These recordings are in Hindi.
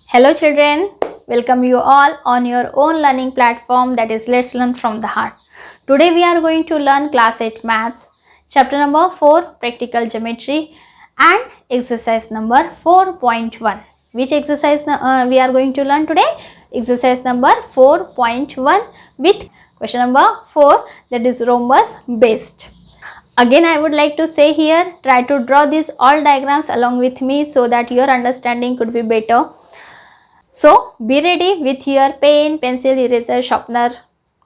Hello children, welcome you all on your own learning platform, that is Let's Learn from the Heart. Today we are going to learn class 8 maths, chapter number 4 practical geometry and exercise number 4.1. Which exercise we are going to learn today? Exercise number 4.1 with question number 4, that is rhombus based. Again, I would like to say here, try to draw these all diagrams along with me so that your understanding could be better. So, be ready with your pen, pencil, eraser, sharpener,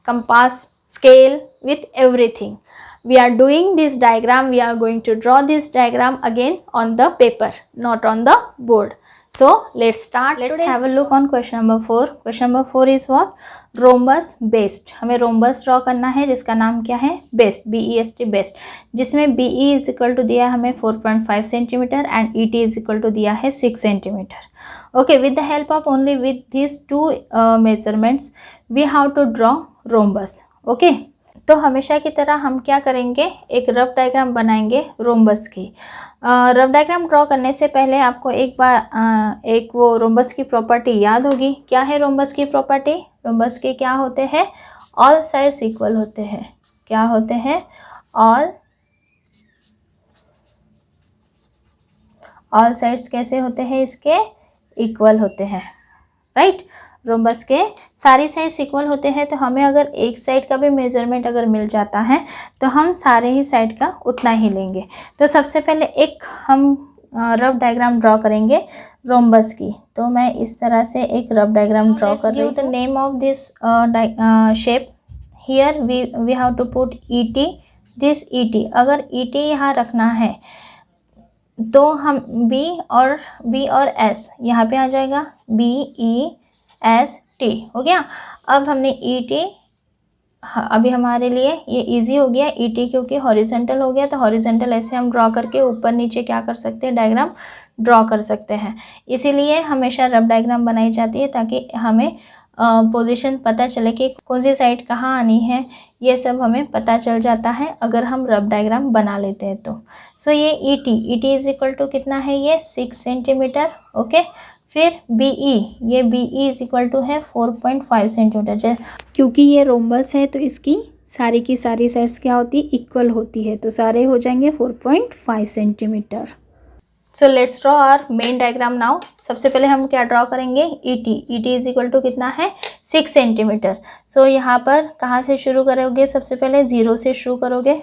compass, scale, with everything. We are doing this diagram, we are going to draw this diagram again on the paper, not on the board. So, let's start. Let's have a look on question number 4. Question number 4 is what? Rhombus based. हमें rhombus draw करना है जिसका नाम क्या है? Based, B-E-S-T, based. जिसमें BE is equal to दिया है हमें 4.5 centimetre and ET is equal to दिया है 6 centimetre. Okay, with the help of only with these two measurements, we have to draw rhombus. Okay, तो हमेशा की तरह हम क्या करेंगे, एक रफ डायग्राम बनाएंगे रोम्बस की. रफ डायग्राम ड्रॉ करने से पहले आपको एक बार एक वो रोम्बस की प्रॉपर्टी याद होगी. क्या है रोम्बस की प्रॉपर्टी? रोम्बस के क्या होते हैं? ऑल साइड्स इक्वल होते हैं. क्या होते हैं? ऑल साइड्स कैसे होते हैं? इसके इक्वल होते हैं. राइट, रोम्बस के सारी साइड्स इक्वल होते हैं. तो हमें अगर एक साइड का भी मेजरमेंट अगर मिल जाता है तो हम सारे ही साइड का उतना ही लेंगे. तो सबसे पहले एक हम रफ डायग्राम ड्रॉ करेंगे रोम्बस की. तो मैं इस तरह से एक रफ डायग्राम ड्रॉ कर रही हूँ. The name of this shape here we have to put ET. This ET, अगर ET यहाँ रखना है तो हम B और S यहाँ पे आ जाएगा. BEST हो गया. अब हमने ET, अभी हमारे लिए ये इजी हो गया ET क्योंकि हॉरिजॉन्टल हो गया. तो हॉरिजॉन्टल ऐसे हम ड्रॉ करके ऊपर नीचे क्या कर सकते हैं, डायग्राम ड्रॉ कर सकते हैं. इसीलिए हमेशा रफ डायग्राम बनाई जाती है ताकि हमें पोजीशन पता चले कि कौन सी साइड कहाँ आनी है. ये सब हमें पता चल जाता है अगर हम रफ डायग्राम बना लेते हैं तो. सो ये ET इज इक्वल टू कितना है? ये 6 सेंटीमीटर. ओके, फिर BE, ये BE इज इक्वल टू है 4.5 सेंटीमीटर. क्योंकि ये रोम्बस है तो इसकी सारी की सारी साइड्स क्या होती है? इक्वल होती है. तो सारे हो जाएंगे 4.5 centimetre. So let's draw our main diagram now. सबसे पहले हम क्या ड्रॉ करेंगे? ET इज इक्वल टू कितना है? 6 सेंटीमीटर. सो यहाँ पर कहाँ से शुरू करोगे? सबसे पहले 0 से शुरू करोगे.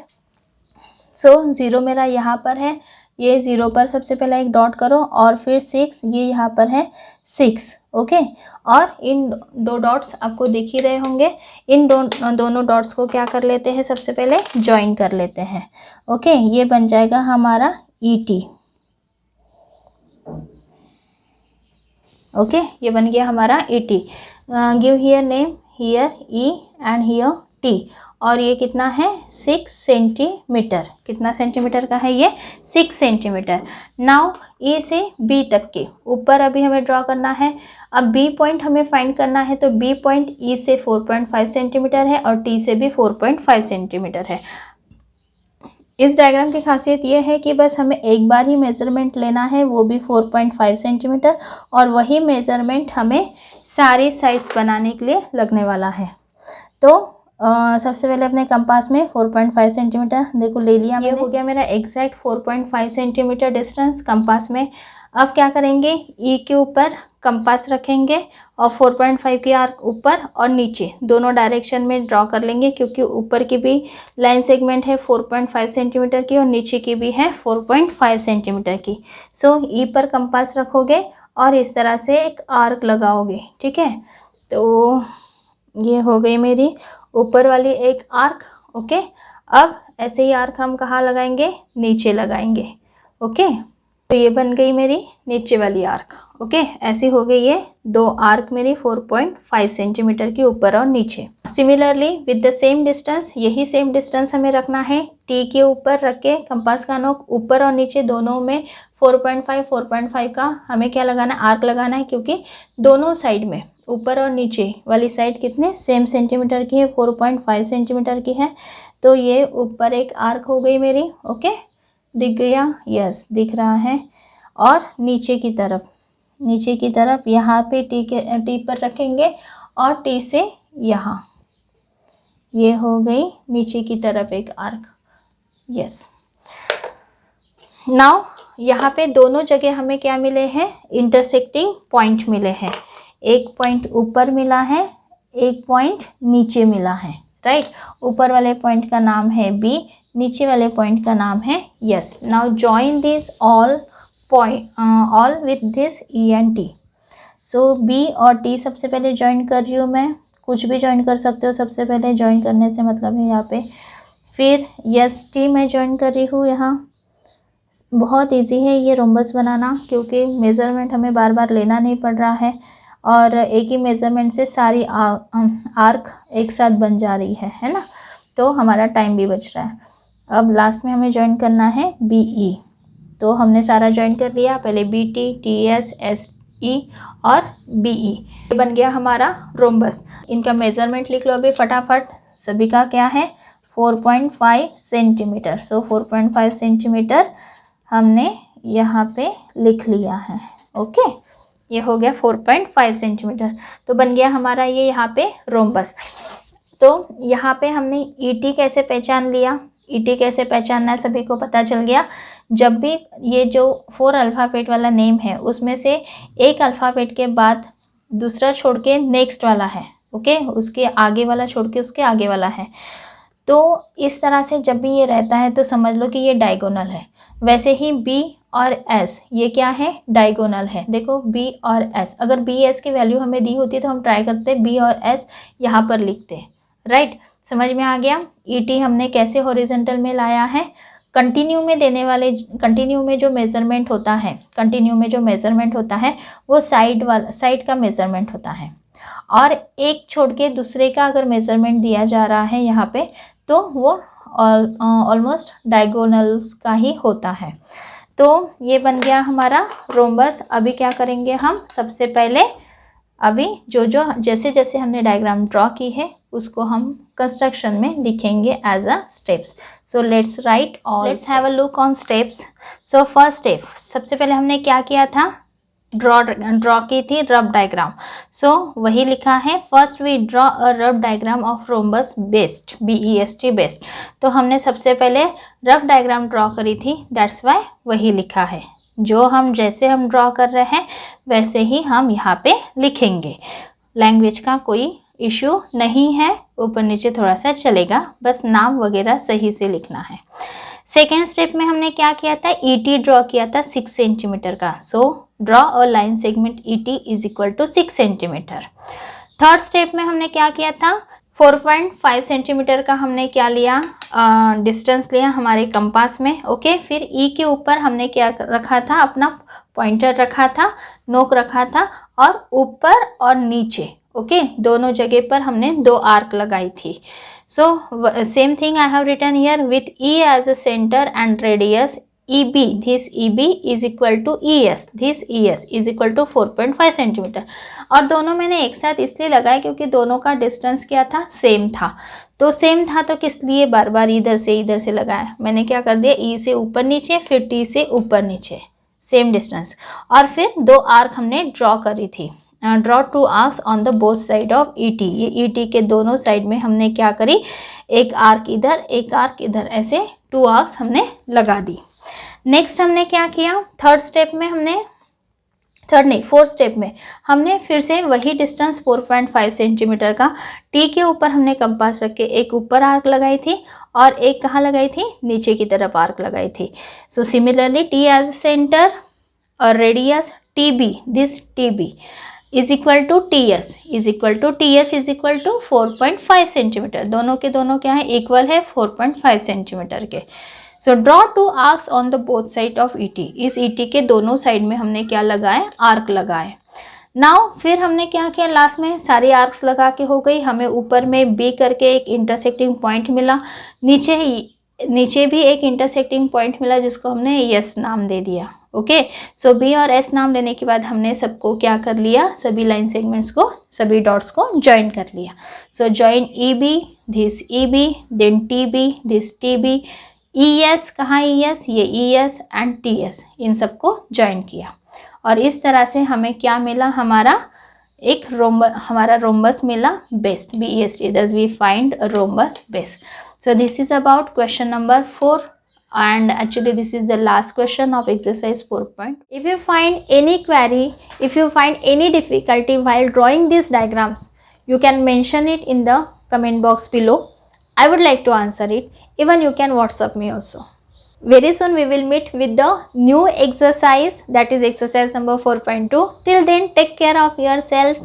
सो 0 मेरा यहाँ पर है. ये 0 पर सबसे पहले एक डॉट करो और फिर 6, ये यहाँ पर है 6. ओके, और इन दो डॉट्स आपको दिख ही रहे होंगे. इन दोनों डॉट्स को क्या कर लेते हैं? सबसे पहले ज्वाइन कर लेते हैं. ओके, ये बन जाएगा हमारा ET. ओके, ये बन गया हमारा ET. Give here name, here E and here T. और ये कितना है? 6 सेंटीमीटर. कितना सेंटीमीटर का है ये? 6 सेंटीमीटर. नाउ E से B तक के ऊपर अभी हमें ड्रॉ करना है. अब B पॉइंट हमें फाइंड करना है. तो B पॉइंट E से 4.5 सेंटीमीटर है और T से भी 4.5 सेंटीमीटर है. इस डायग्राम की खासियत ये है कि बस हमें एक बार ही मेज़रमेंट लेना है, वो भी 4.5 सेंटीमीटर. और वही मेज़रमेंट हमें सारी साइड्स बनाने के लिए लगने वाला है. तो सबसे पहले अपने कंपास में 4.5 सेंटीमीटर देखो ले लिया. ये हो गया मेरा एग्जैक्ट 4.5 सेंटीमीटर डिस्टेंस कंपास में. अब क्या करेंगे? E के ऊपर कंपास रखेंगे और 4.5 की आर्क ऊपर और नीचे दोनों डायरेक्शन में ड्रॉ कर लेंगे क्योंकि ऊपर की भी लाइन सेगमेंट है 4.5 सेंटीमीटर की और नीचे की भी है 4.5 सेंटीमीटर की. सो E पर कंपास रखोगे और इस तरह से एक आर्क लगाओगे. ठीक है, तो ये हो गई मेरी ऊपर वाली एक आर्क. ओके, अब ऐसे ही आर्क हम कहाँ लगाएंगे? नीचे लगाएंगे. ओके, तो ये बन गई मेरी नीचे वाली आर्क. ओके, ऐसी हो गई ये दो आर्क मेरी 4.5 सेंटीमीटर की ऊपर और नीचे. Similarly with the same distance, यही सेम डिस्टेंस हमें रखना है. T के ऊपर रख के कंपास का नोक ऊपर और नीचे दोनों में 4.5 का हमें क्या लगाना है? आर्क लगाना है. क्योंकि दोनों साइड में ऊपर और नीचे वाली साइड कितने सेम सेंटीमीटर की है? 4.5 सेंटीमीटर की है. तो ये ऊपर एक आर्क हो गई मेरी. ओके, दिख गया? यस, दिख रहा है. और नीचे की तरफ नीचे की तरफ यहाँ पे टी पर रखेंगे और टी से यहाँ, ये हो गई नीचे की तरफ एक आर्क। यस, नाउ यहाँ पे दोनों जगह हमें क्या मिले हैं, इंटरसेक्टिंग पॉइंट मिले हैं। एक पॉइंट ऊपर मिला है, एक पॉइंट नीचे मिला है, राइट। ऊपर वाले पॉइंट का नाम है बी, नीचे वाले पॉइंट का नाम है S. Now join this all all with this E and T. So B और टी सबसे पहले ज्वाइन कर रही हूँ मैं, कुछ भी ज्वाइन कर सकते हो सबसे पहले, ज्वाइन करने से मतलब है यहाँ पे। फिर यस टी मैं ज्वाइन कर रही हूँ यहाँ। बहुत इजी है ये रोम्बस बनाना, क्योंकि मेज़रमेंट हमें बार बार लेना नहीं पड़ रहा है और एक ही मेज़रमेंट से सारी आर्क एक साथ बन जा रही है ना, तो हमारा टाइम भी बच रहा है। अब लास्ट में हमें ज्वाइन करना है बी ई, तो हमने सारा ज्वाइन कर लिया, पहले B T, T S, S E और बी ई। ये बन गया हमारा रोम्बस। इनका मेज़रमेंट लिख लो अभी फटाफट। सभी का क्या है, 4.5 सेंटीमीटर। सो 4.5 सेंटीमीटर हमने यहाँ पे लिख लिया है। ओके, ये हो गया 4.5 सेंटीमीटर। तो बन गया हमारा ये यहाँ पे रोम्बस। तो यहाँ पे हमने ईटी कैसे पहचान लिया, ईटी कैसे पहचानना है सभी को पता चल गया। जब भी ये जो 4 अल्फ़ाबेट वाला नेम है उसमें से एक अल्फ़ाबेट के बाद दूसरा छोड़ के नेक्स्ट वाला है, ओके, उसके आगे वाला छोड़ के उसके आगे वाला है, तो इस तरह से जब भी ये रहता है तो समझ लो कि ये डायगोनल है। वैसे ही बी और एस ये क्या है, डायगोनल है। देखो बी और एस, अगर बी एस की वैल्यू हमें दी होती तो हम ट्राई करते बी और एस यहाँ पर लिखते, राइट। समझ में आ गया। ईटी हमने कैसे हॉरिजॉन्टल में लाया है, कंटिन्यू में देने वाले, कंटिन्यू में जो मेज़रमेंट होता है, कंटिन्यू में जो मेज़रमेंट होता है वो साइड का मेज़रमेंट होता है, और एक छोड़ के दूसरे का अगर मेज़रमेंट दिया जा रहा है यहाँ पे तो वो ऑलमोस्ट डायगोनल्स का ही होता है। तो ये बन गया हमारा रोम्बस। अभी क्या करेंगे हम, सबसे पहले अभी जो जैसे जैसे हमने डायग्राम ड्रॉ की है उसको हम कंस्ट्रक्शन में लिखेंगे as a steps. So let's write all, let's have a look on steps. So first step, सबसे पहले हमने क्या किया था, ड्रॉ की थी रफ डायग्राम। सो वही लिखा है, first we draw a rough diagram of rhombus based, BEST based. तो हमने सबसे पहले रफ डायग्राम ड्रॉ करी थी, दैट्स वाई वही लिखा है। जो हम जैसे हम ड्रॉ कर रहे हैं वैसे ही हम यहाँ पे लिखेंगे। लैंग्वेज का कोई इशू नहीं है, ऊपर नीचे थोड़ा सा चलेगा, बस नाम वगैरह सही से लिखना है। सेकेंड स्टेप में हमने क्या किया था, ईटी ड्रॉ किया था 6 सेंटीमीटर का। So draw a line segment ET is equal to 6 centimetre. Third step में हमने क्या किया था, 4.5 सेंटीमीटर का हमने क्या लिया, डिस्टेंस लिया हमारे कंपास में, ओके। फिर ई के ऊपर हमने क्या रखा था, अपना पॉइंटर रखा था, नोक रखा था, और ऊपर और नीचे, ओके, दोनों जगह पर हमने 2 आर्क लगाई थी। So same thing I have written here with E as a center and radius EB. This EB is equal to ES. This ES is equal to 4.5 centimetre. और दोनों मैंने एक साथ इसलिए लगाए क्योंकि दोनों का डिस्टेंस क्या था, सेम था। तो सेम था तो किस लिए बार बार इधर से लगाया, मैंने क्या कर दिया, E से ऊपर नीचे, फिर T से ऊपर नीचे, सेम डिस्टेंस। और फिर 2 आर्क हमने ड्रॉ करी थी, draw 2 arcs on the both side of ET. ये ईटी के दोनों साइड में हमने क्या करी, एक आर्क इधर एक आर्क इधर, ऐसे 2 आर्क्स हमने लगा दी। नेक्स्ट हमने क्या किया, फोर्थ स्टेप में हमने फिर से वही डिस्टेंस 4.5 सेंटीमीटर का टी के ऊपर हमने कंपास रख के एक ऊपर आर्क लगाई थी और एक कहाँ लगाई थी, नीचे की तरफ आर्क लगाई थी। So similarly T as centre और radius TB, this TB is equal to TS is equal to 4.5 centimetre. दोनों के दोनों क्या है, इक्वल है 4.5 सेंटीमीटर के। So draw 2 arcs on the both side of ET। इस ET के दोनों साइड में हमने क्या लगाए, आर्क लगाए। नाउ फिर हमने क्या किया, लास्ट में सारी आर्क्स लगा के हो गई, हमें ऊपर में B करके एक इंटरसेक्टिंग पॉइंट मिला, नीचे भी एक इंटरसेक्टिंग पॉइंट मिला जिसको हमने S नाम दे दिया, ओके। सो B और S नाम लेने के बाद हमने सबको क्या कर लिया, सभी लाइन सेगमेंट्स को, सभी डॉट्स को ज्वाइन कर लिया। So join EB, this EB, then TB, this TB, ES, कहाँ ES, ये ES एंड TS, इन सबको ज्वाइन किया। और इस तरह से हमें क्या मिला, हमारा रोम्बस मिला base, BEST, thus we find a rhombus base. So this is about question number 4, and actually this is the last question of exercise 4. If you find any query, if you find any difficulty while drawing these diagrams, you can mention it in the comment box below. I would like to answer it. Even you can WhatsApp me also. Very soon we will meet with the new exercise, that is exercise number 4.2. Till then, take care of yourself,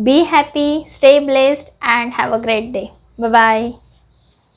be happy, stay blessed, and have a great day. Bye bye.